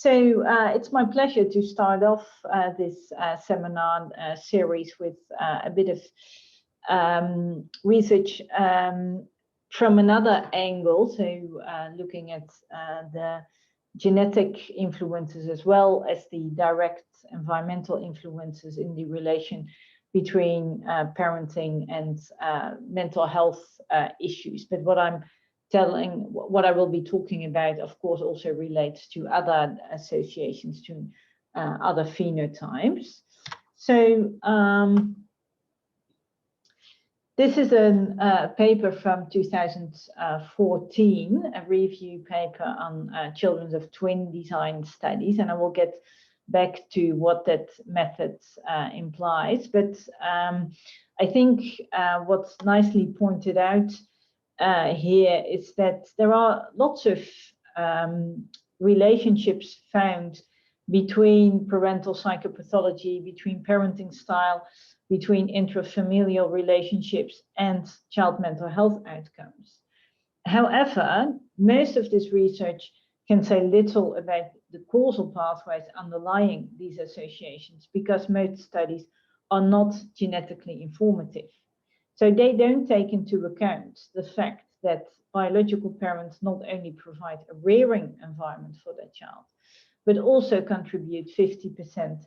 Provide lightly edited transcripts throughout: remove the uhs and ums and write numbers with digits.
It's my pleasure to start off this seminar series with a bit of research from another angle, so looking at the genetic influences as well as the direct environmental influences in the relation between parenting and mental health issues. But what I will be talking about, of course, also relates to other associations, to other phenotypes. So this is a paper from 2014, a review paper on children of twin design studies, and I will get back to what that method implies. But I think what's nicely pointed out here is that there are lots of relationships found between parental psychopathology, between parenting style, between intrafamilial relationships and child mental health outcomes. However, most of this research can say little about the causal pathways underlying these associations because most studies are not genetically informative. So they don't take into account the fact that biological parents not only provide a rearing environment for their child, but also contribute 50%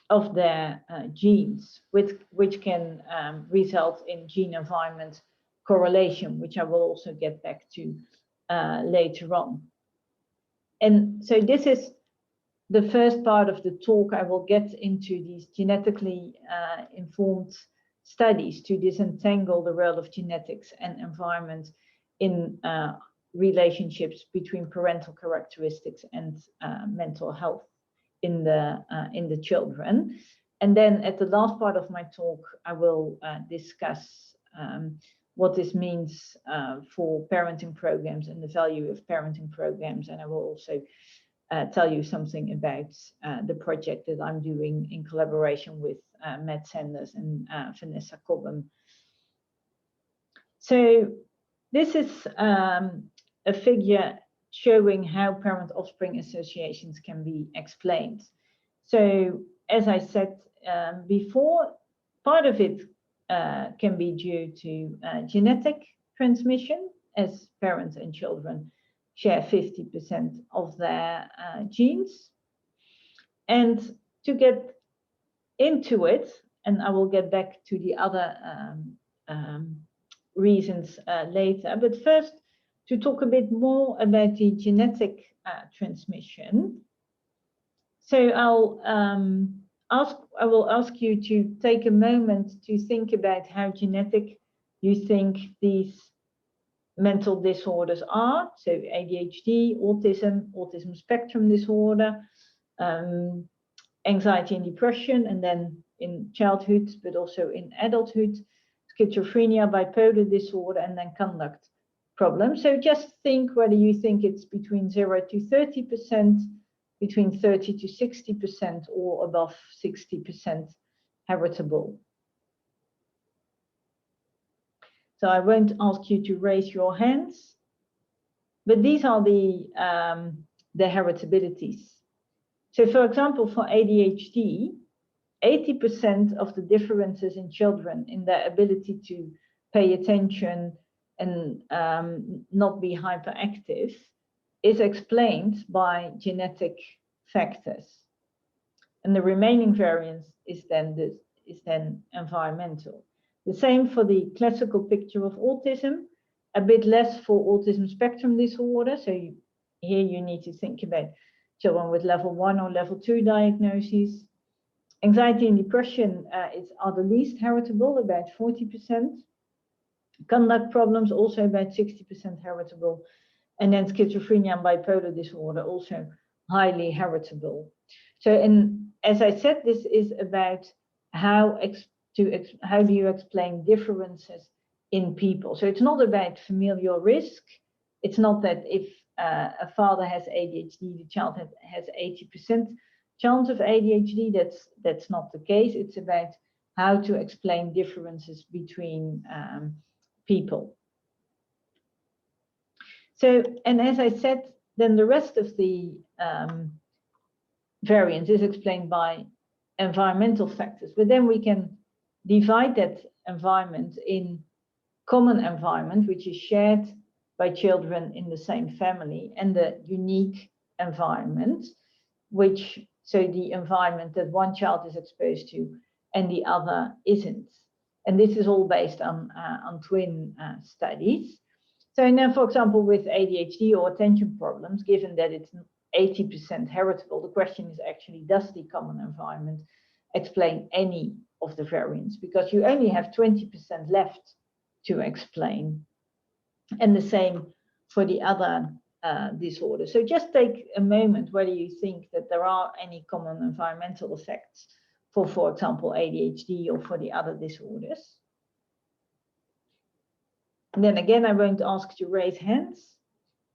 of their genes, which can result in gene-environment correlation, which I will also get back to later on. And so this is the first part of the talk. I will get into these genetically informed studies to disentangle the role of genetics and environment in relationships between parental characteristics and mental health in the children. And then at the last part of my talk, I will discuss what this means for parenting programs and the value of parenting programs. And I will also tell you something about the project that I'm doing in collaboration with Matt Sanders and Vanessa Cobham. So this is a figure showing how parent-offspring associations can be explained. So as I said before, part of it can be due to genetic transmission, as parents and children share 50% of their genes. And to get into it, and I will get back to the other reasons later, but first to talk a bit more about the genetic transmission. So I will ask you to take a moment to think about how genetic you think these mental disorders are. So ADHD, autism spectrum disorder, anxiety and depression, and then in childhood, but also in adulthood, schizophrenia, bipolar disorder, and then conduct problems. So just think whether you think it's between 0 to 30%, between 30 to 60%, or above 60% heritable. So I won't ask you to raise your hands, but these are the heritabilities. So for example, for ADHD, 80% of the differences in children in their ability to pay attention and not be hyperactive is explained by genetic factors. And the remaining variance is then environmental. The same for the classical picture of autism, a bit less for autism spectrum disorder. So here you need to think about children with level 1 or level 2 diagnoses. Anxiety and depression are the least heritable, about 40%. Conduct problems, also about 60% heritable. And then schizophrenia and bipolar disorder, also highly heritable. So, as I said, this is about how do you explain differences in people. So it's not about familial risk. It's not that if a father has ADHD, the child has 80% chance of ADHD. That's not the case. It's about how to explain differences between people. So, and as I said, then the rest of the variance is explained by environmental factors, but then we can divide that environment in common environment, which is shared by children in the same family, and the unique environment, so the environment that one child is exposed to and the other isn't. And this is all based on twin studies. So now, for example, with ADHD or attention problems, given that it's 80% heritable, the question is actually, does the common environment explain any of the variants? Because you only have 20% left to explain. And the same for the other disorders. So just take a moment whether you think that there are any common environmental effects for example, ADHD or for the other disorders. And then again, I won't ask to raise hands.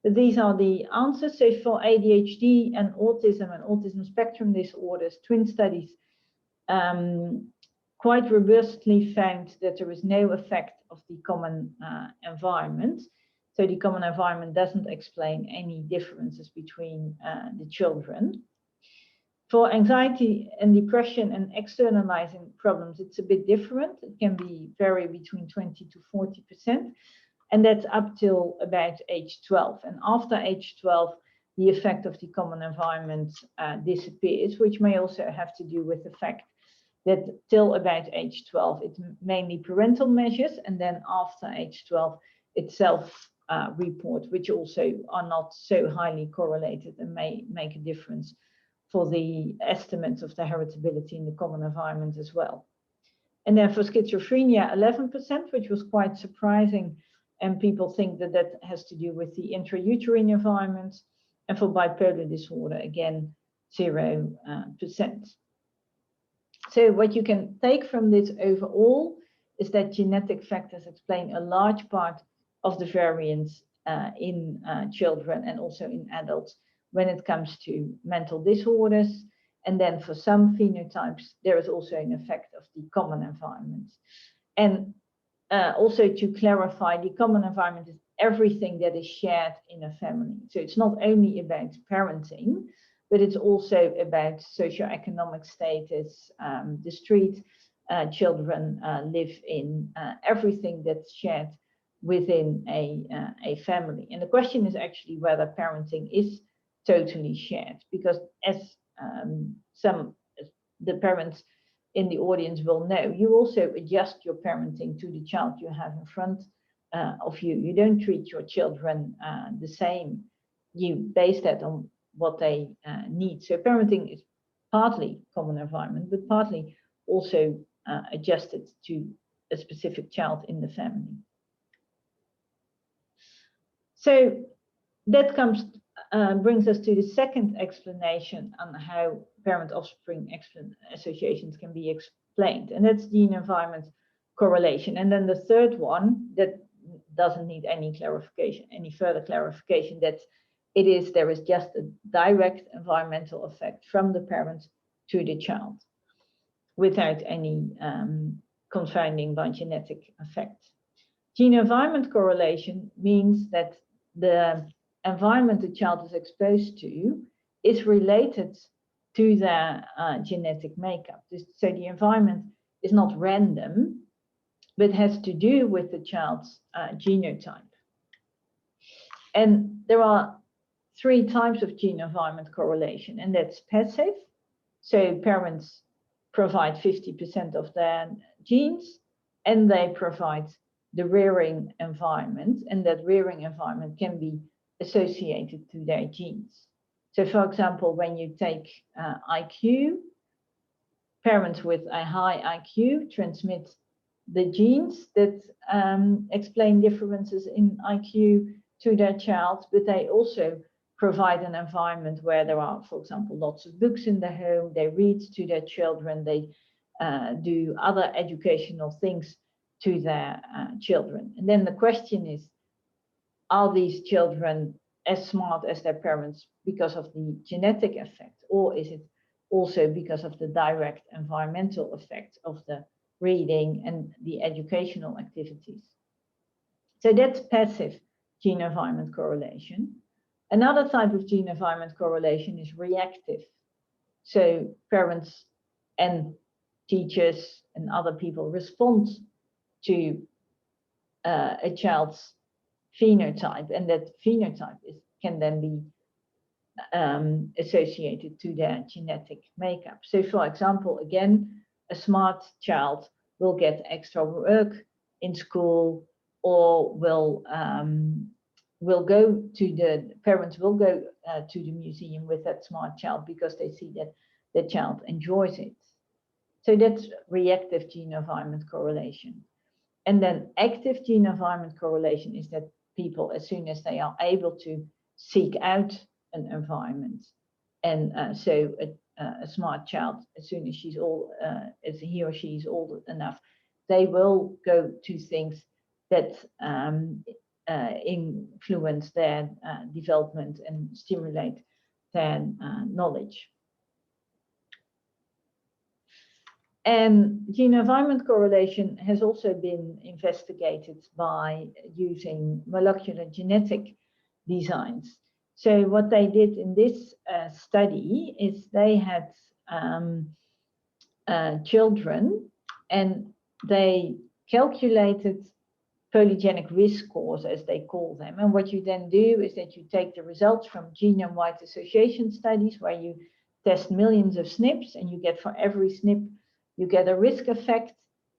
But these are the answers. So for ADHD and autism spectrum disorders, twin studies quite robustly found that there is no effect of the common environment. So the common environment doesn't explain any differences between the children. For anxiety and depression and externalizing problems, it's a bit different. It can vary between 20 to 40%, and that's up till about age 12. And after age 12, the effect of the common environment disappears, which may also have to do with the fact that till about age 12, it's mainly parental measures, and then after age 12, it's self-report, which also are not so highly correlated and may make a difference for the estimates of the heritability in the common environment as well. And then for schizophrenia, 11%, which was quite surprising, and people think that that has to do with the intrauterine environment. And for bipolar disorder, again, 0%. So what you can take from this overall is that genetic factors explain a large part of the variance in children and also in adults when it comes to mental disorders. And then for some phenotypes, there is also an effect of the common environment. And also to clarify, the common environment is everything that is shared in a family. So it's not only about parenting, but it's also about socioeconomic status, the street children live in, everything that's shared within a family. And the question is actually whether parenting is totally shared, because as the parents in the audience will know, you also adjust your parenting to the child you have in front of you. You don't treat your children the same. You base that on what they need. So parenting is partly common environment, but partly also adjusted to a specific child in the family. So that brings us to the second explanation on how parent-offspring associations can be explained, and that's gene-environment correlation. And then the third one that doesn't need any clarification, any further clarification, that there is just a direct environmental effect from the parent to the child without any confounding by genetic effect. Gene-environment correlation means that the environment the child is exposed to is related to their genetic makeup. So the environment is not random, but has to do with the child's genotype. And there are 3 types of gene-environment correlation, and that's passive. So parents provide 50% of their genes, and they provide the rearing environment, and that rearing environment can be associated to their genes. So for example, when you take IQ, parents with a high IQ transmit the genes that explain differences in IQ to their child, but they also provide an environment where there are, for example, lots of books in the home, they read to their children, they do other educational things to their children. And then the question is, are these children as smart as their parents because of the genetic effect, or is it also because of the direct environmental effect of the reading and the educational activities? So that's passive gene-environment correlation. Another type of gene environment correlation is reactive. So parents and teachers and other people respond to a child's phenotype, and that phenotype can then be associated to their genetic makeup. So for example, again, a smart child will get extra work in school, or will go to the parents will go to the museum with that smart child because they see that the child enjoys it. So that's reactive gene environment correlation. And then active gene environment correlation is that people, as soon as they are able to seek out an environment, and so a smart child, as soon as as he or she is old enough, they will go to things that influence their development and stimulate their knowledge. And gene environment correlation has also been investigated by using molecular genetic designs. So what they did in this study is they had children, and they calculated polygenic risk scores, as they call them. And what you then do is that you take the results from genome-wide association studies, where you test millions of SNPs, and you get, for every SNP, you get a risk effect.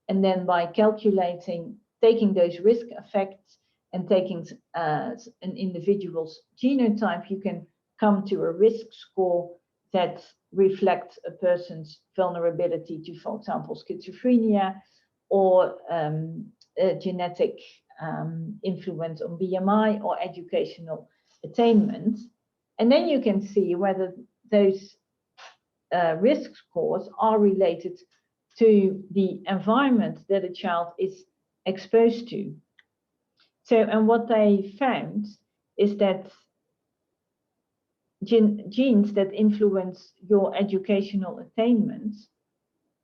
And then by taking those risk effects and taking an individual's genotype, you can come to a risk score that reflects a person's vulnerability to, for example, schizophrenia, or a genetic influence on BMI or educational attainment. And then you can see whether those risk scores are related to the environment that a child is exposed to. So, and what they found is that genes that influence your educational attainment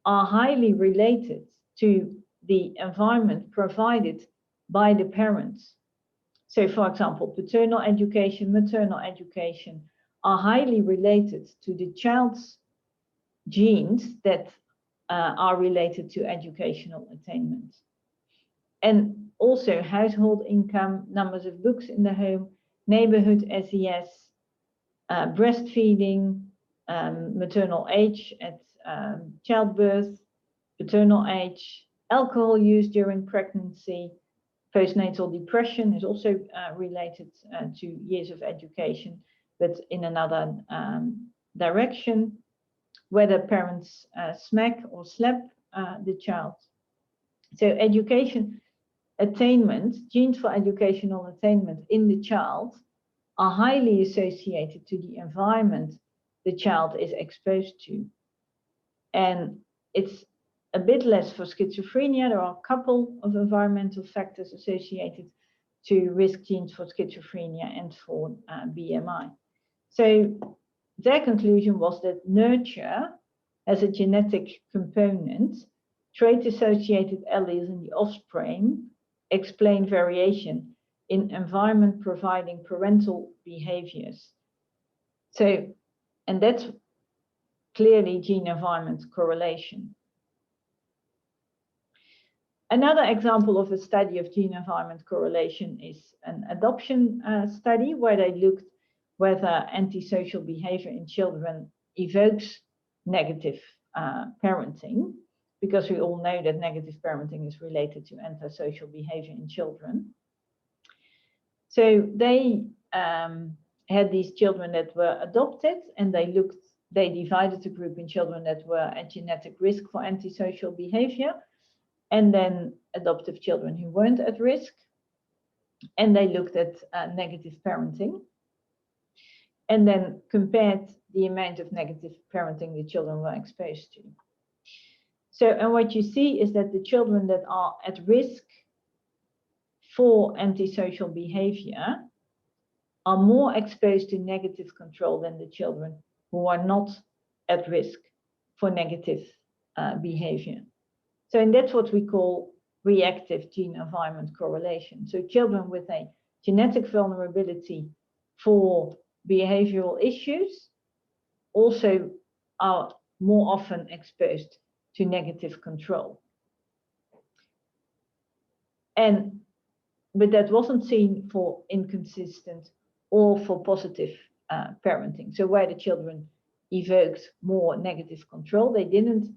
are highly related to the environment provided by the parents. So, for example, paternal education, maternal education are highly related to the child's genes that are related to educational attainment. And also household income, numbers of books in the home, neighborhood SES, breastfeeding, maternal age at childbirth, paternal age, alcohol use during pregnancy, postnatal depression is also related to years of education, but in another direction, whether parents smack or slap the child. So education attainment, genes for educational attainment in the child are highly associated to the environment the child is exposed to. And it's a bit less for schizophrenia. There are a couple of environmental factors associated to risk genes for schizophrenia and for BMI. So their conclusion was that nurture as a genetic component, trait-associated alleles in the offspring explain variation in environment providing parental behaviors. So, and that's clearly gene-environment correlation. Another example of a study of gene-environment correlation is an adoption study, where they looked whether antisocial behavior in children evokes negative parenting, because we all know that negative parenting is related to antisocial behavior in children. So they had these children that were adopted, and they divided the group in children that were at genetic risk for antisocial behavior, and then adoptive children who weren't at risk. And they looked at negative parenting, and then compared the amount of negative parenting the children were exposed to. So, and what you see is that the children that are at risk for antisocial behavior are more exposed to negative control than the children who are not at risk for negative behavior. So, and that's what we call reactive gene-environment correlation. So children with a genetic vulnerability for behavioral issues also are more often exposed to negative control. But that wasn't seen for inconsistent or for positive parenting. So where the children evoked more negative control, they didn't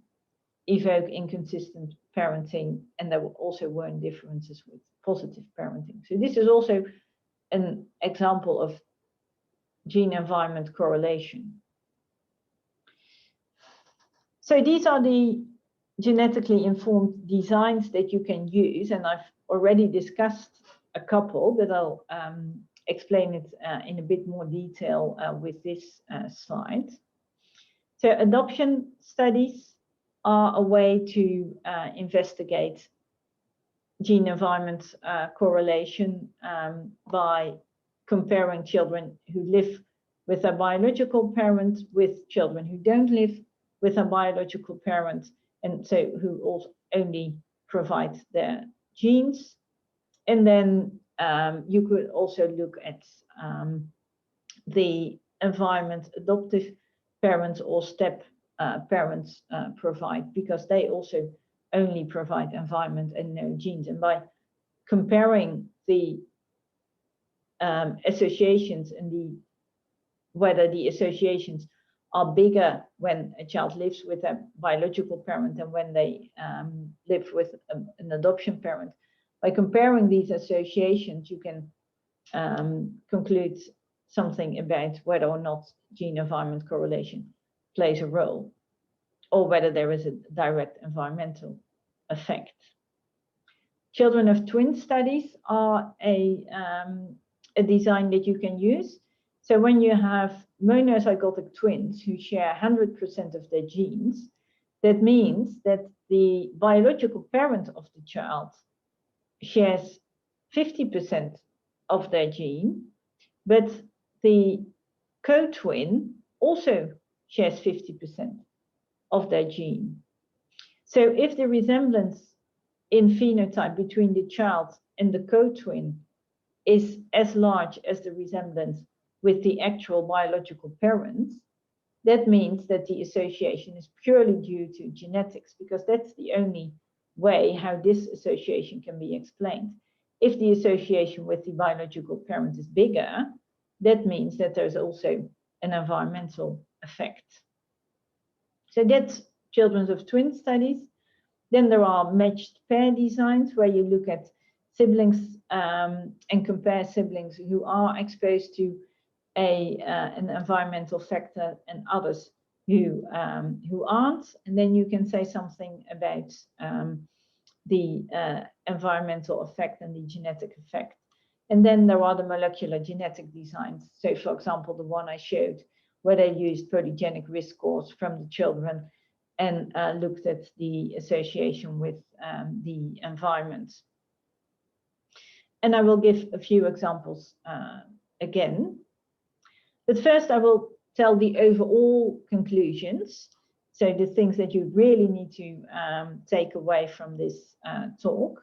evoke inconsistent parenting, and there also weren't differences with positive parenting. So this is also an example of gene-environment correlation. So these are the genetically informed designs that you can use, and I've already discussed a couple, but I'll explain it in a bit more detail with this slide. So adoption studies are a way to investigate gene-environment correlation by comparing children who live with a biological parent with children who don't live with a biological parent, and so who also only provide their genes. And then you could also look at the environment adoptive parents or step parents provide, because they also only provide environment and no genes. And by comparing the associations and whether the associations are bigger when a child lives with a biological parent than when they live with an adoption parent, by comparing these associations, you can conclude something about whether or not gene-environment correlation plays a role, or whether there is a direct environmental effect. Children of twin studies are a design that you can use. So when you have monozygotic twins who share 100% of their genes, that means that the biological parent of the child shares 50% of their gene, but the co-twin also shares 50% of their gene. So if the resemblance in phenotype between the child and the co-twin is as large as the resemblance with the actual biological parents, that means that the association is purely due to genetics, because that's the only way how this association can be explained. If the association with the biological parent is bigger, that means that there's also an environmental effect. So that's children of twin studies. Then there are matched pair designs, where you look at siblings and compare siblings who are exposed to an environmental factor and others who aren't. And then you can say something about the environmental effect and the genetic effect. And then there are the molecular genetic designs. So for example, the one I showed, where they used polygenic risk scores from the children and looked at the association with the environment. And I will give a few examples again. But first I will tell the overall conclusions. So the things that you really need to take away from this talk.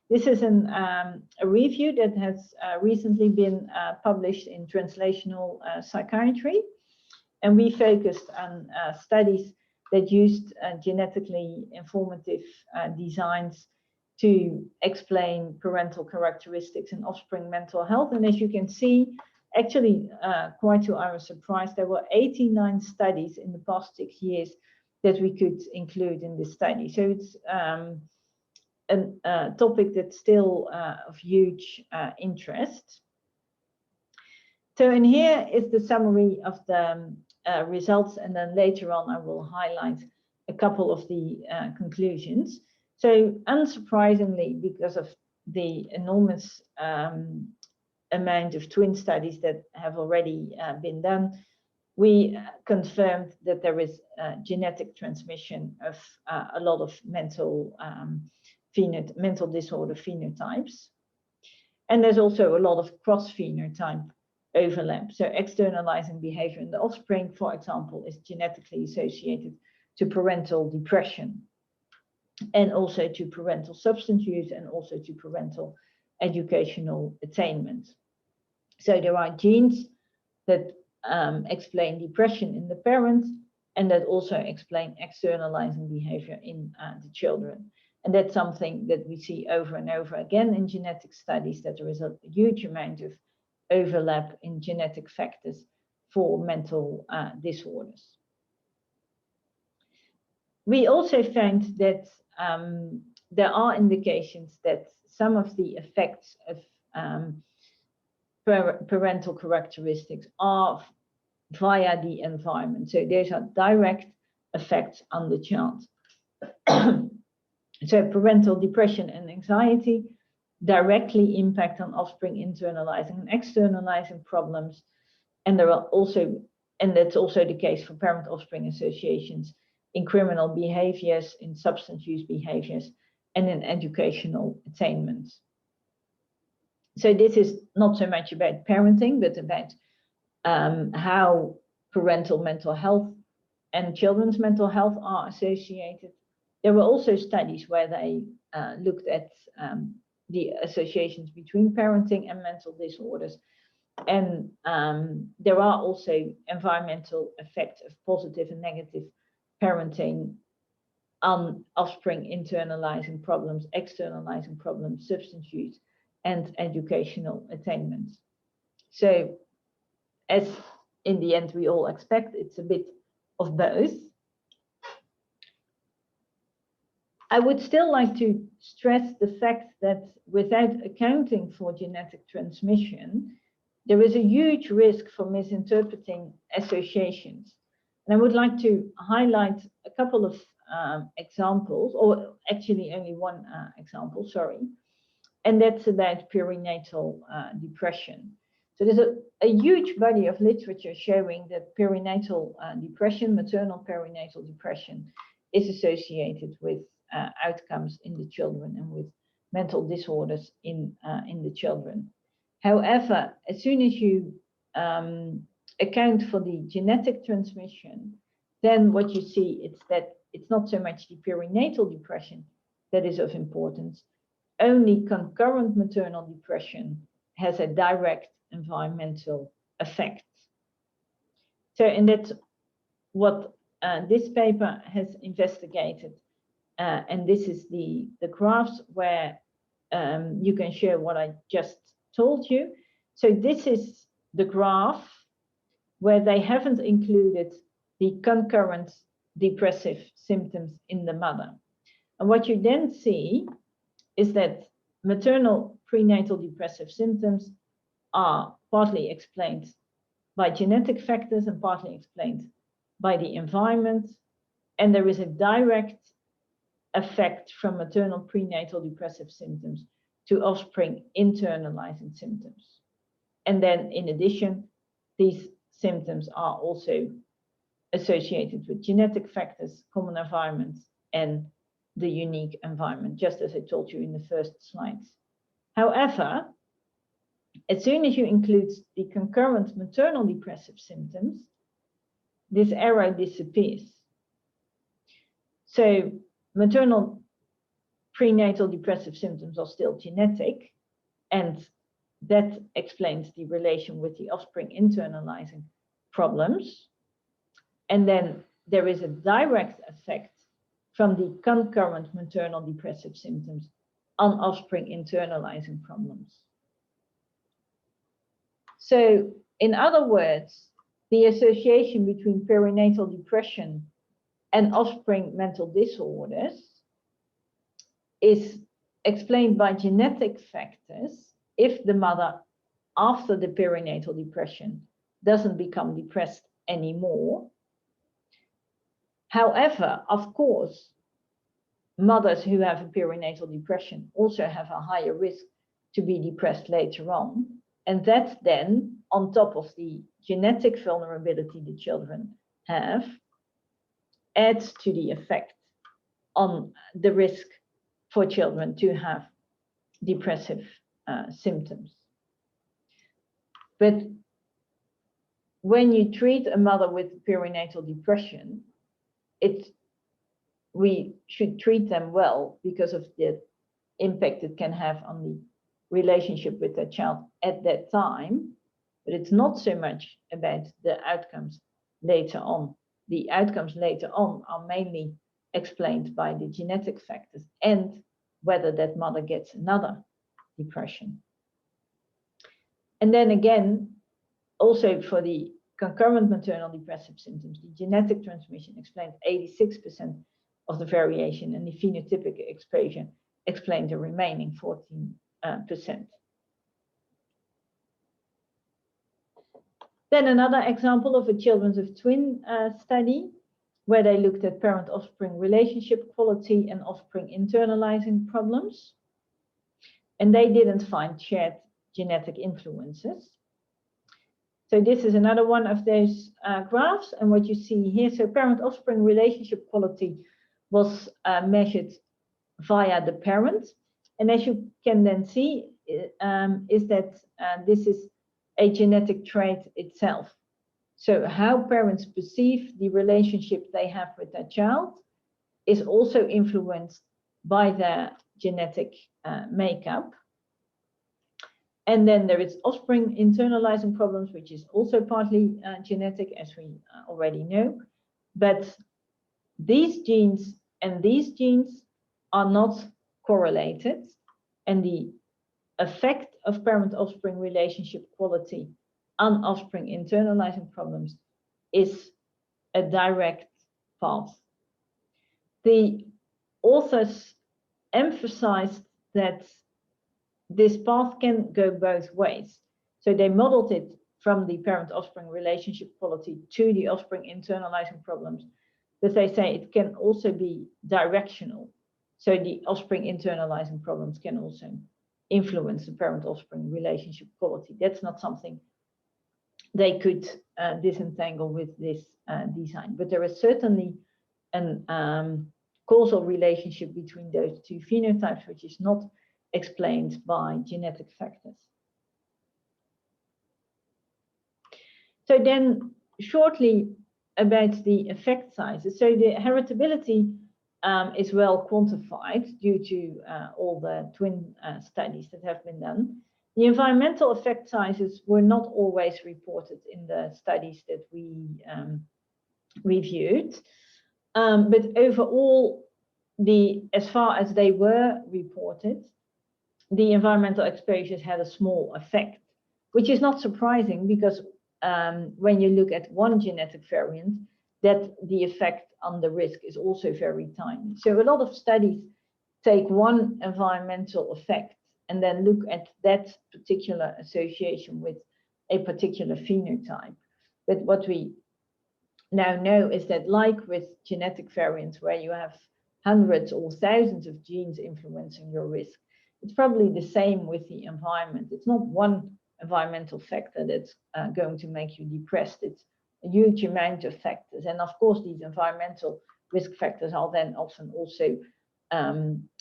This is a review that has recently been published in Translational Psychiatry. And we focused on studies that used genetically informative designs to explain parental characteristics and offspring mental health. And as you can see, actually, quite to our surprise, there were 89 studies in the past 6 years that we could include in this study. So it's a topic that's still of huge interest. So in here is the summary of the results, and then later on I will highlight a couple of the conclusions. So unsurprisingly, because of the enormous amount of twin studies that have already been done, we confirmed that there is genetic transmission of a lot of mental disorder phenotypes. And there's also a lot of cross-phenotype overlap. So externalizing behavior in the offspring, for example, is genetically associated to parental depression, and also to parental substance use, and also to parental educational attainment. So there are genes that explain depression in the parents, and that also explain externalizing behavior in the children. And that's something that we see over and over again in genetic studies, that there is a huge amount of overlap in genetic factors for mental disorders. We also found that there are indications that some of the effects of parental characteristics are via the environment. So those are direct effects on the child. So parental depression and anxiety directly impact on offspring internalizing and externalizing problems. And there are also, and that's also the case for parent-offspring associations in criminal behaviors, in substance use behaviors, and in educational attainments. So this is not so much about parenting, but about how parental mental health and children's mental health are associated. There were also studies where they looked at the associations between parenting and mental disorders. And there are also environmental effects of positive and negative parenting on offspring internalizing problems, externalizing problems, substance use, and educational attainments. So as in the end we all expect, it's a bit of both. I would still like to stress the fact that without accounting for genetic transmission, there is a huge risk for misinterpreting associations. And I would like to highlight a couple of examples, or actually only one example, sorry, and that's about perinatal depression. So there's a huge body of literature showing that perinatal depression, maternal perinatal depression, is associated with outcomes in the children and with mental disorders in the children. However, as soon as you account for the genetic transmission, then what you see is that it's not so much the perinatal depression that is of importance. Only concurrent maternal depression has a direct environmental effect. So, and that's what this paper has investigated. And this is the graphs where you can share what I just told you. So this is the graph where they haven't included the concurrent depressive symptoms in the mother. And what you then see is that maternal prenatal depressive symptoms are partly explained by genetic factors and partly explained by the environment. And there is a direct effect from maternal prenatal depressive symptoms to offspring internalizing symptoms. And then in addition, these symptoms are also associated with genetic factors, common environments, and the unique environment, just as I told you in the first slides. However, as soon as you include the concurrent maternal depressive symptoms, this arrow disappears. So maternal prenatal depressive symptoms are still genetic, and that explains the relation with the offspring internalizing problems. And then there is a direct effect from the concurrent maternal depressive symptoms on offspring internalizing problems. So in other words, the association between perinatal depression and offspring mental disorders is explained by genetic factors if the mother, after the perinatal depression, doesn't become depressed anymore. However, of course, mothers who have a perinatal depression also have a higher risk to be depressed later on. And that then, on top of the genetic vulnerability the children have, adds to the effect on the risk for children to have depressive symptoms. But when you treat a mother with perinatal depression, we should treat them well because of the impact it can have on the relationship with their child at that time. but it's not so much about the outcomes later on. The outcomes later on are mainly explained by the genetic factors and whether that mother gets another depression. And then again, also for the concurrent maternal depressive symptoms, the genetic transmission explains 86% of the variation, and the phenotypic exposure explains the remaining 14%. Then another example of a children of twin study, where they looked at parent-offspring relationship quality and offspring internalizing problems. And they didn't find shared genetic influences. So this is another one of those graphs. And what you see here, so parent-offspring relationship quality was measured via the parent. And as you can then see, is that this is a genetic trait itself. So how parents perceive the relationship they have with their child is also influenced by their genetic makeup. And then there is offspring internalizing problems, which is also partly genetic, as we already know. But these genes and these genes are not correlated, and the effect of parent-offspring relationship quality on offspring internalizing problems is a direct path. The authors emphasized that this path can go both ways. So they modeled it from the parent-offspring relationship quality to the offspring internalizing problems, but they say it can also be directional. So the offspring internalizing problems can also influence the parent-offspring relationship quality. That's not something they could disentangle with this design, but there is certainly a causal relationship between those two phenotypes, which is not explained by genetic factors. So then shortly about the effect sizes. So the heritability is well quantified due to all the twin studies that have been done. The environmental effect sizes were not always reported in the studies that we reviewed, but overall, as far as they were reported, the environmental exposures had a small effect, which is not surprising because when you look at one genetic variant, that the effect on the risk is also very tiny. So a lot of studies take one environmental effect and then look at that particular association with a particular phenotype. But what we now know is that, like with genetic variants where you have hundreds or thousands of genes influencing your risk, it's probably the same with the environment. It's not one environmental factor that's going to make you depressed. It's a huge amount of factors. And of course, these environmental risk factors are then often also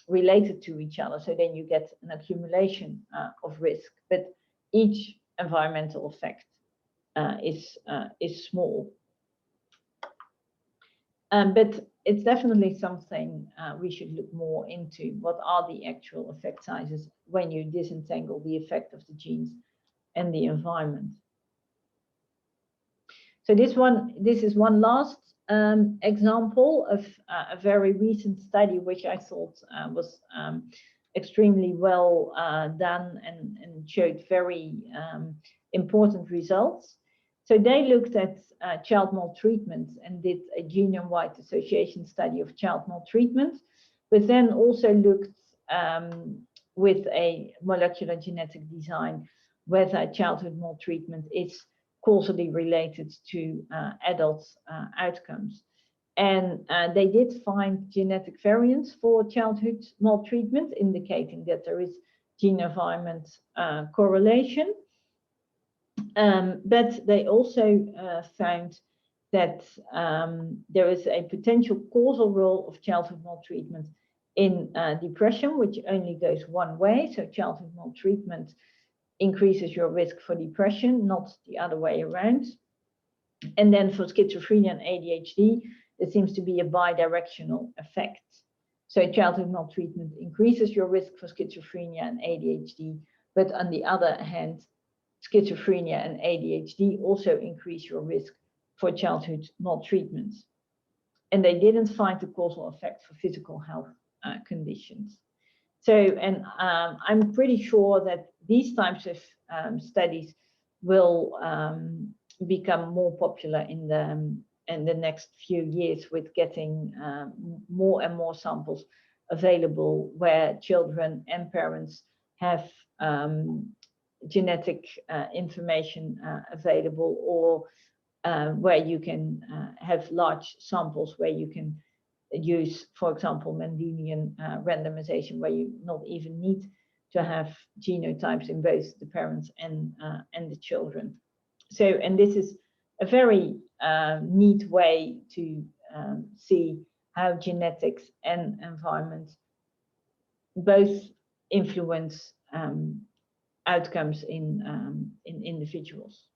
related to each other. So then you get an accumulation of risk. But each environmental effect is small. But it's definitely something we should look more into. What are the actual effect sizes when you disentangle the effect of the genes and the environment? So this is one last example of a very recent study, which I thought was extremely well done and showed very important results. So they looked at child maltreatment and did a genome-wide association study of child maltreatment, but then also looked with a molecular genetic design whether childhood maltreatment is causally related to adult outcomes. And they did find genetic variants for childhood maltreatment, indicating that there is gene-environment correlation. But they also found that there is a potential causal role of childhood maltreatment in depression, which only goes one way. So childhood maltreatment increases your risk for depression, not the other way around. And then for schizophrenia and ADHD, there seems to be a bidirectional effect. So childhood maltreatment increases your risk for schizophrenia and ADHD, but on the other hand, schizophrenia and ADHD also increase your risk for childhood maltreatment. And they didn't find the causal effect for physical health conditions. So, and I'm pretty sure that these types of studies will become more popular in the next few years, with getting more and more samples available where children and parents have genetic information available, or where you can have large samples where you can use, for example, Mendelian randomization, where you not even need to have genotypes in both the parents and the children. So, and this is a very neat way to see how genetics and environment both influence outcomes in individuals.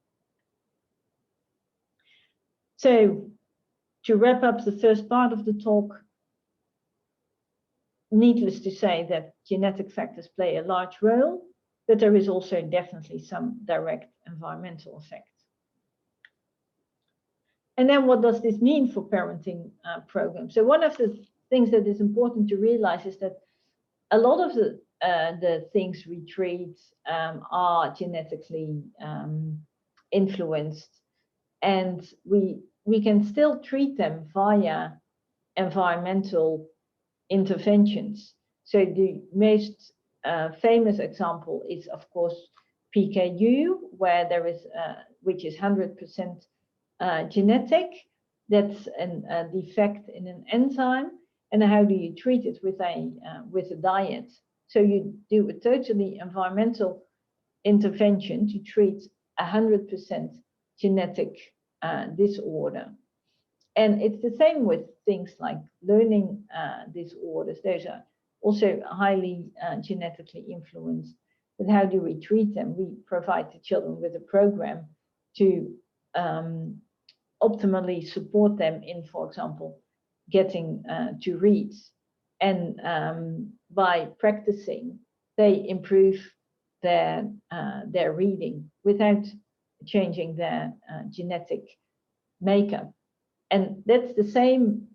So, to wrap up the first part of the talk, needless to say that genetic factors play a large role, but there is also definitely some direct environmental effect. And then what does this mean for parenting programs? So one of the things that is important to realize is that a lot of the things we treat are genetically influenced, and we can still treat them via environmental interventions. So the most famous example is, of course, PKU, where there is, which is 100% genetic. That's a defect in an enzyme. And how do you treat it? With a diet. So you do a totally environmental intervention to treat 100% genetic disorder. And it's the same with things like learning disorders. Those are also highly genetically influenced. But how do we treat them? We provide the children with a program to optimally support them in, for example, getting to read. And by practicing, they improve their reading without changing their genetic makeup. And that's the same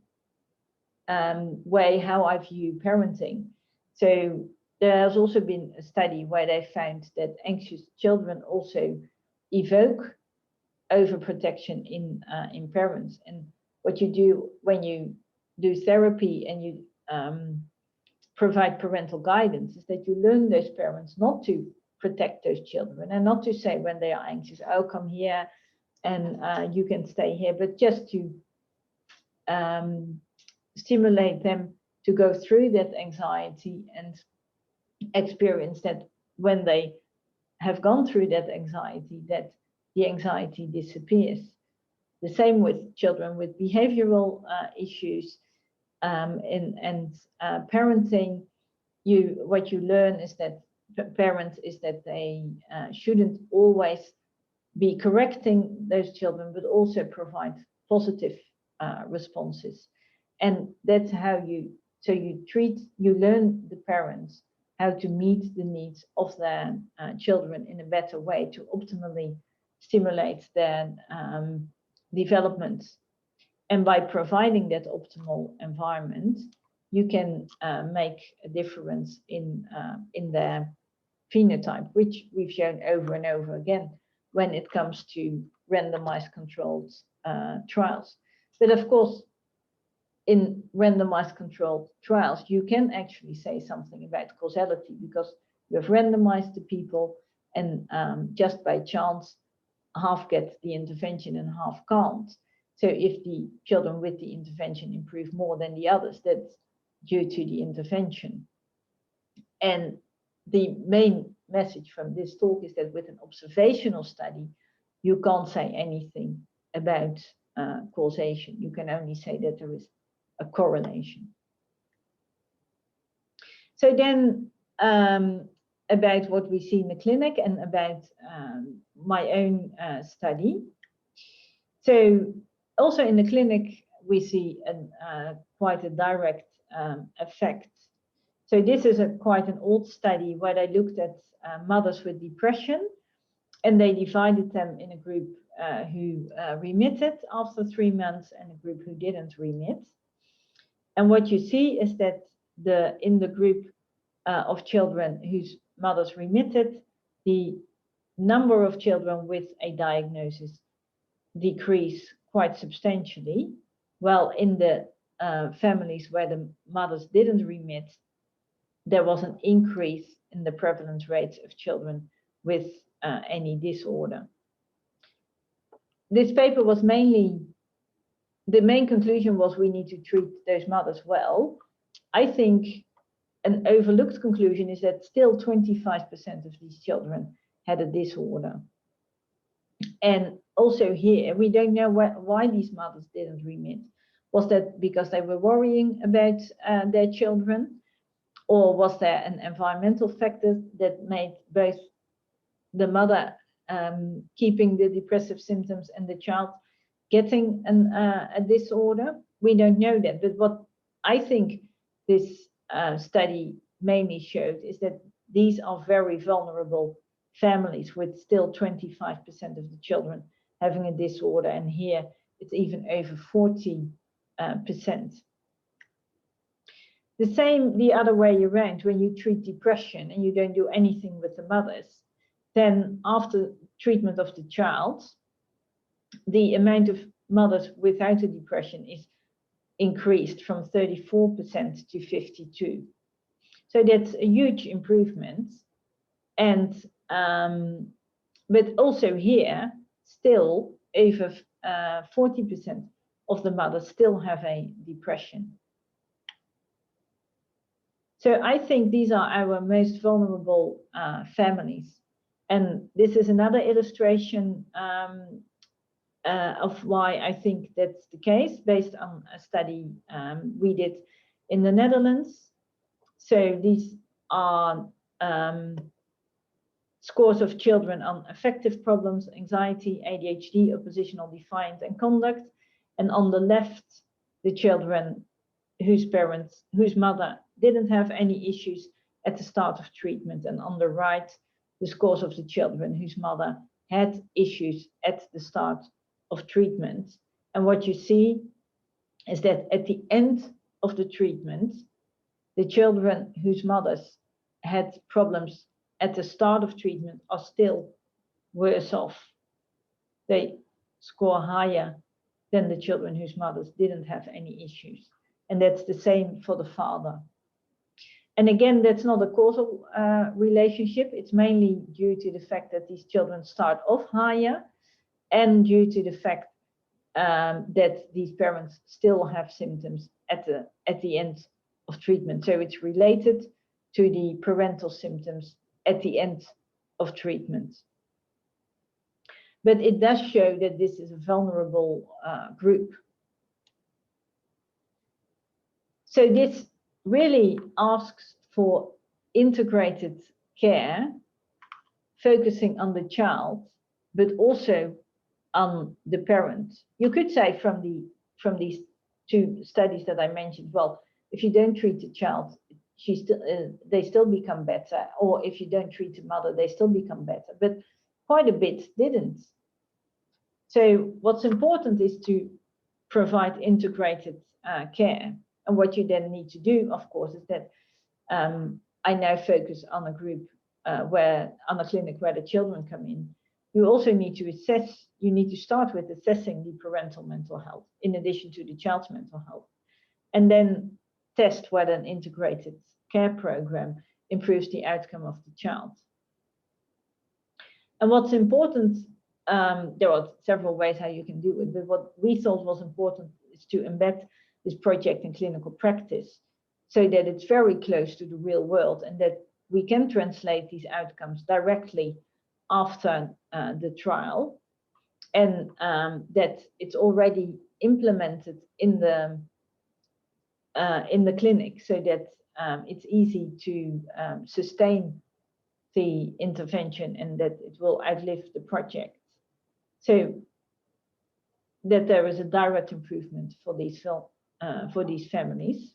way how I view parenting. So there has also been a study where they found that anxious children also evoke overprotection in parents. And what you do when you do therapy and you provide parental guidance is that you learn those parents not to protect those children, and not to say when they are anxious, oh, come here and you can stay here, but just to stimulate them to go through that anxiety and experience that when they have gone through that anxiety, that the anxiety disappears. The same with children with behavioral issues and parenting. What you learn is that parents is that they shouldn't always be correcting those children, but also provide positive responses. And that's how you learn the parents how to meet the needs of their children in a better way to optimally stimulate their development. And by providing that optimal environment, you can make a difference in their phenotype, which we've shown over and over again when it comes to randomized controlled trials. But of course, in randomized controlled trials, you can actually say something about causality, because you have randomized the people, and just by chance, half get the intervention and half can't. So if the children with the intervention improve more than the others, that's due to the intervention. And the main message from this talk is that with an observational study, you can't say anything about causation. You can only say that there is a correlation. So then about what we see in the clinic and about my own study. So also in the clinic, we see quite a direct effect. So this is quite an old study where they looked at mothers with depression And they divided them in a group who remitted after 3 months and a group who didn't remit. And what you see is that in the group of children whose mothers remitted, the number of children with a diagnosis decreased quite substantially, while in the families where the mothers didn't remit, there was an increase in the prevalence rates of children with any disorder. This paper was mainly, the main conclusion was we need to treat those mothers well. I think an overlooked conclusion is that still 25% of these children had a disorder. And also here, we don't know why these mothers didn't remit. Was that because they were worrying about their children? Or was there an environmental factor that made both the mother keeping the depressive symptoms and the child getting a disorder? We don't know that. But what I think this study mainly showed is that these are very vulnerable families with still 25% of the children having a disorder. And here it's even over 40%. The same the other way around, when you treat depression and you don't do anything with the mothers, then after treatment of the child, the amount of mothers without a depression is increased from 34% to 52%. So that's a huge improvement. And but also here, still over 40% of the mothers still have a depression. So I think these are our most vulnerable families. And this is another illustration of why I think that's the case, based on a study we did in the Netherlands. So these are scores of children on affective problems, anxiety, ADHD, oppositional defiance, and conduct. And on the left, the children whose mother didn't have any issues at the start of treatment. And on the right, the scores of the children whose mother had issues at the start of treatment. And what you see is that at the end of the treatment, the children whose mothers had problems at the start of treatment are still worse off. They score higher than the children whose mothers didn't have any issues. And that's the same for the father. And again, that's not a causal relationship. It's mainly due to the fact that these children start off higher, and due to the fact that these parents still have symptoms at the end of treatment. So it's related to the parental symptoms at the end of treatment. But it does show that this is a vulnerable group. So this really asks for integrated care, focusing on the child, but also on the parent. You could say from these two studies that I mentioned, well, if you don't treat the child, they still become better, or if you don't treat the mother, they still become better, but quite a bit didn't. So what's important is to provide integrated care. And what you then need to do, of course, is that I now focus on a group on a clinic where the children come in. You also need to assess, you need to start with assessing the parental mental health in addition to the child's mental health, and then test whether an integrated care program improves the outcome of the child. And what's important, there are several ways how you can do it, but what we thought was important is to embed this project in clinical practice so that it's very close to the real world and that we can translate these outcomes directly after the trial, and that it's already implemented in the clinic so that it's easy to sustain the intervention and that it will outlive the project. So that there is a direct improvement for these families.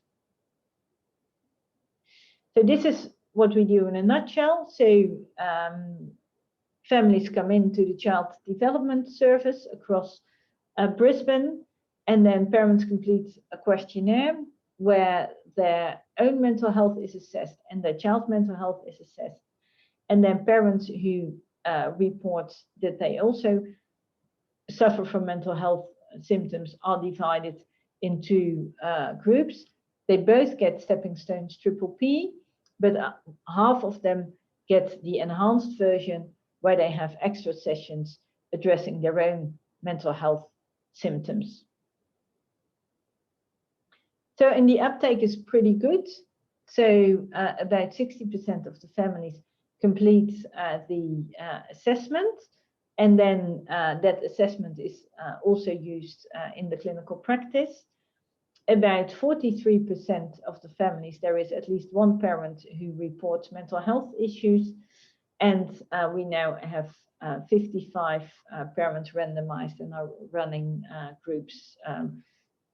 So this is what we do in a nutshell. So families come into the child development service across Brisbane, and then parents complete a questionnaire where their own mental health is assessed and their child's mental health is assessed. And then parents who report that they also suffer from mental health symptoms are divided into groups. They both get stepping stones PPP, but half of them get the enhanced version where they have extra sessions addressing their own mental health symptoms. So, and the uptake is pretty good. So about 60% of the families complete the assessment, and then that assessment is also used in the clinical practice. About 43% of the families, there is at least one parent who reports mental health issues, and we now have 55 parents randomized and are running groups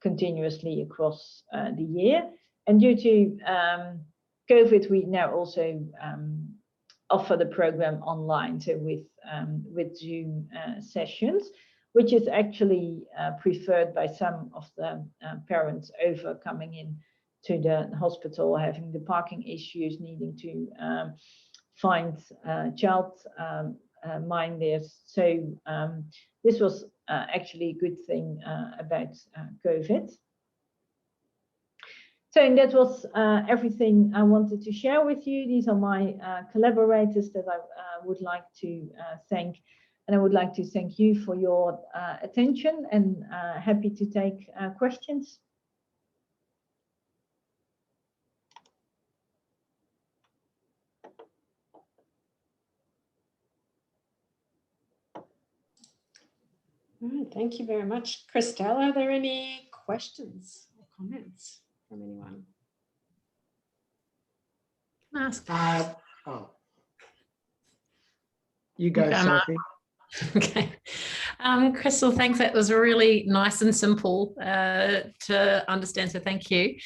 continuously across the year. And due to COVID, we now also offer the program online, so with Zoom sessions, which is actually preferred by some of the parents over coming in to the hospital, having the parking issues, needing to find child minders. So this was actually a good thing about COVID. So, and that was everything I wanted to share with you. These are my collaborators that I would like to thank. And I would like to thank you for your attention, and happy to take questions. All right, thank you very much. Christel, are there any questions or comments from anyone? Can I ask? You go, Sophie. Okay. Christel, thanks. That was really nice and simple to understand, so thank you.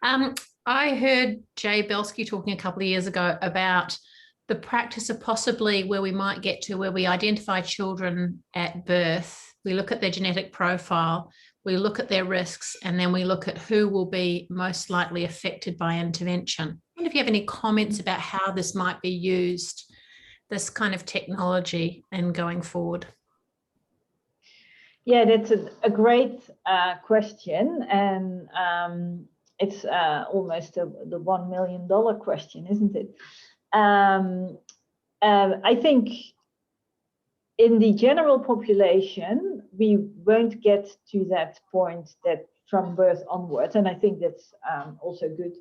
I heard Jay Belsky talking a couple of years ago about the practice of possibly where we might get to where we identify children at birth, we look at their genetic profile, we look at their risks, and then we look at who will be most likely affected by intervention. I wonder if you have any comments about how this might be used, this kind of technology, and going forward. Yeah, that's a great question, and it's almost the $1 million question, isn't it? I think in the general population, we won't get to that point that from birth onwards, and I think that's also good.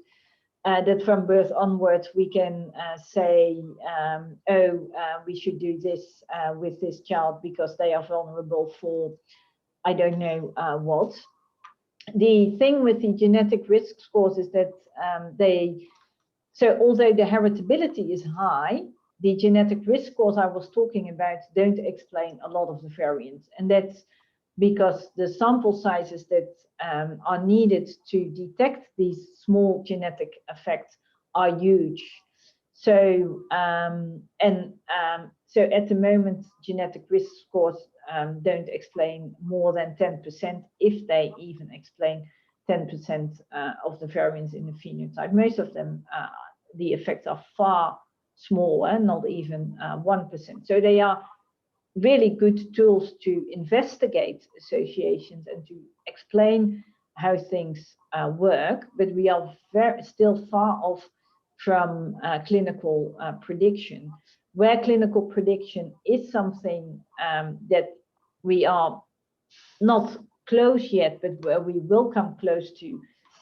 That from birth onwards, we can say, we should do this with this child because they are vulnerable for, I don't know what. The thing with the genetic risk scores is that so although the heritability is high, the genetic risk scores I was talking about don't explain a lot of the variance. And that's because the sample sizes that are needed to detect these small genetic effects are huge. So, so at the moment, genetic risk scores don't explain more than 10%, if they even explain 10% of the variance in the phenotype. Most of them, the effects are far smaller, not even 1%. So they are really good tools to investigate associations and to explain how things work, but we are still far off from clinical prediction, where clinical prediction is something that we are not close yet, but where we will come close to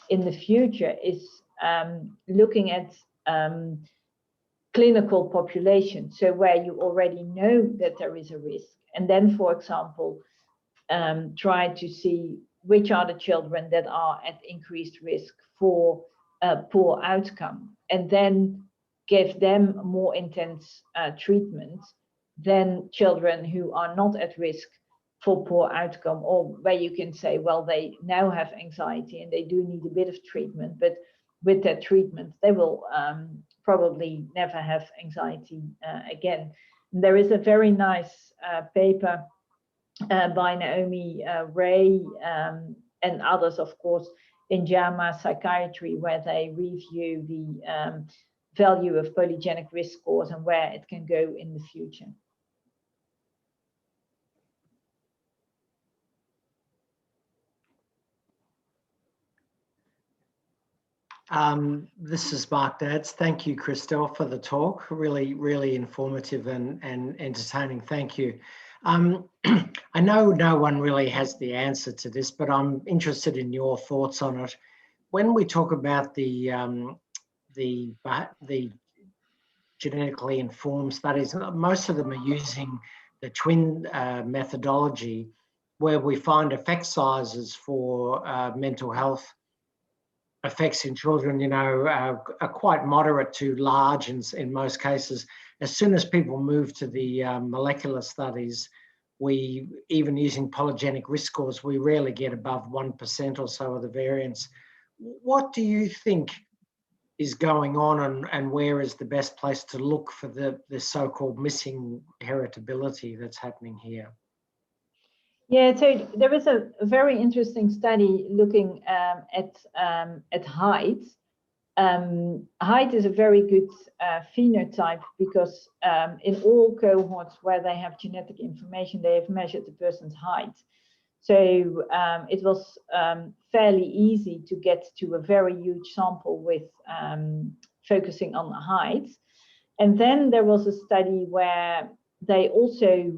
in the future is looking at clinical population, so where you already know that there is a risk, and then, for example, try to see which are the children that are at increased risk for a poor outcome, and then give them more intense treatment than children who are not at risk for poor outcome, or where you can say, well, they now have anxiety and they do need a bit of treatment, but with that treatment, they will probably never have anxiety again. There is a very nice paper by Naomi Ray and others, of course, in JAMA Psychiatry, where they review the value of polygenic risk scores and where it can go in the future. This is Mark Dadds. Thank you, Christel, for the talk. Really, really informative and entertaining. Thank you. I know no one really has the answer to this, but I'm interested in your thoughts on it. When we talk about the genetically informed studies, most of them are using the twin methodology, where we find effect sizes for mental health effects in children, you know, are quite moderate to large in most cases. As soon as people move to the molecular studies, we, even using polygenic risk scores, we rarely get above 1% or so of the variance. What do you think is going on, and where is the best place to look for the so-called missing heritability that's happening here? Yeah, so there is a very interesting study looking at height. Height is a very good phenotype because in all cohorts where they have genetic information, they have measured the person's height. So it was fairly easy to get to a very huge sample with focusing on the height. And then there was a study where they also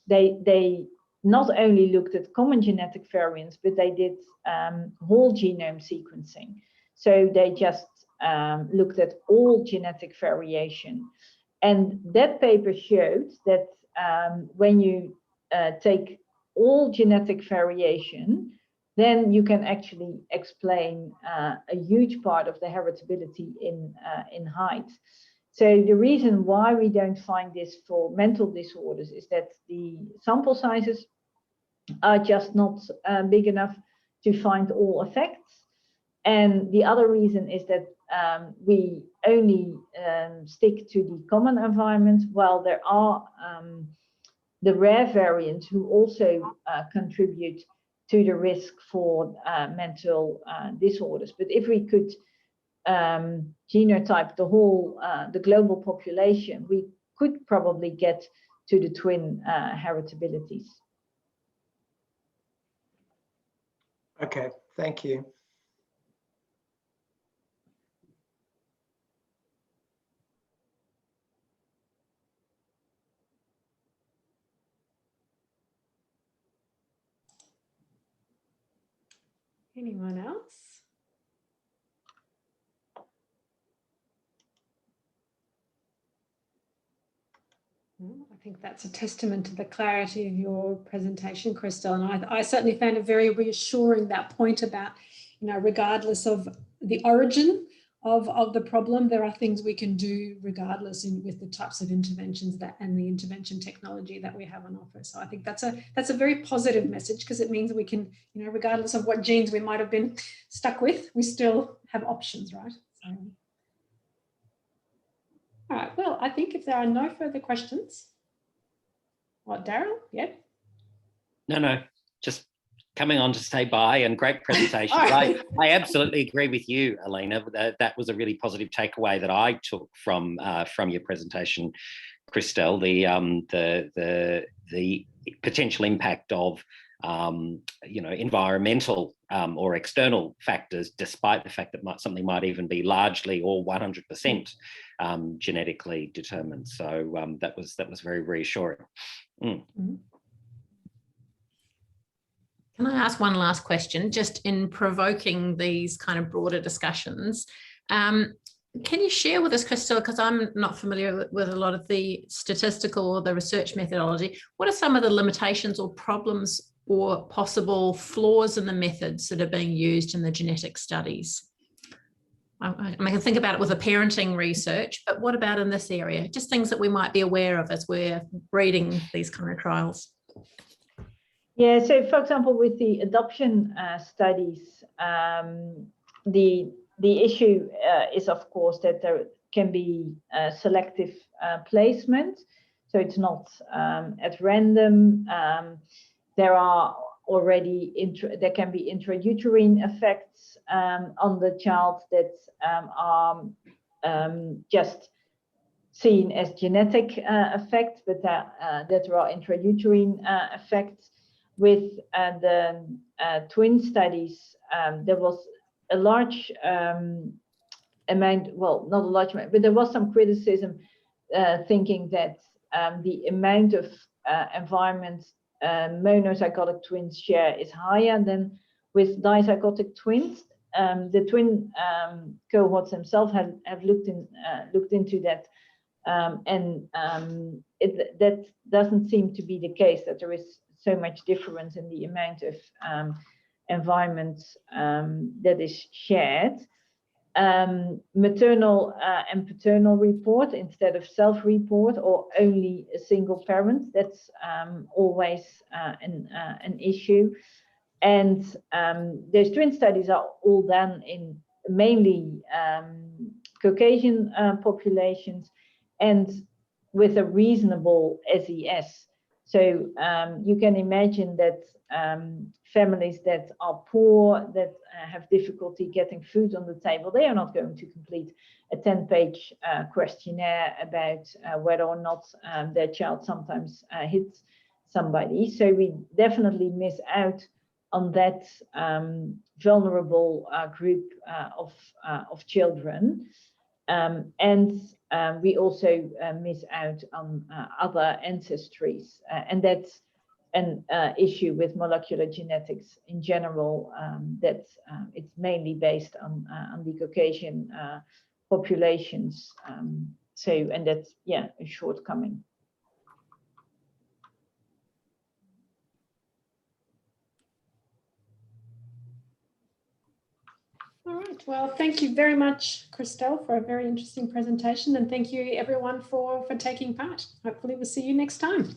they not only looked at common genetic variants, but they did whole genome sequencing. So they just looked at all genetic variation. And that paper showed that when you take all genetic variation, then you can actually explain a huge part of the heritability in height. So the reason why we don't find this for mental disorders is that the sample sizes are just not big enough to find all effects. And the other reason is that we only stick to the common environment, while there are the rare variants who also contribute to the risk for mental disorders. But if we could genotype the whole, the global population, we could probably get to the twin heritabilities. Okay, thank you. Anyone else? I think that's a testament to the clarity of your presentation, Christel. And I certainly found it very reassuring, that point about, you know, regardless of the origin of the problem, there are things we can do regardless with the types of interventions and the intervention technology that we have on offer. So I think that's a very positive message, because it means we can, you know, regardless of what genes we might have been stuck with, we still have options, right? So. All right, well, I think if there are no further questions, what, Daryl? Yeah? No, just coming on to say bye, and great presentation. I absolutely agree with you, Elena. That was a really positive takeaway that I took from your presentation, Christel. The potential impact of you know, environmental or external factors, despite the fact that something might even be largely or 100% genetically determined. So that was very reassuring. Can I ask one last question, just in provoking these kind of broader discussions? Can you share with us, Christel, because I'm not familiar with a lot of the statistical or the research methodology, what are some of the limitations or problems or possible flaws in the methods that are being used in the genetic studies? I can think about it with the parenting research, but what about in this area? Just things that we might be aware of as we're reading these kind of trials. Yeah, so for example, with the adoption studies, the issue is, of course, that there can be selective placement, so it's not at random. There are already there can be intrauterine effects on the child that are just seen as genetic effects, but that there are intrauterine effects. With the twin studies, there was a large amount, well, not a large amount, but there was some criticism thinking that the amount of environment monozygotic twins share is higher than with dizygotic twins. The twin cohorts themselves have looked into that, and that doesn't seem to be the case, that there is so much difference in the amount of environment that is shared. Maternal and paternal report instead of self-report, or only a single parent, that's always an issue. And those twin studies are all done in mainly Caucasian populations and with a reasonable SES. So you can imagine that families that are poor, that have difficulty getting food on the table, they are not going to complete a 10-page questionnaire about whether or not their child sometimes hits somebody. So we definitely miss out on that vulnerable group of children. And we also miss out on other ancestries, and that's an issue with molecular genetics in general. That it's mainly based on the Caucasian populations. So, and that's, yeah, a shortcoming. All right, well, thank you very much, Christel, for a very interesting presentation, and thank you everyone for taking part. Hopefully we'll see you next time.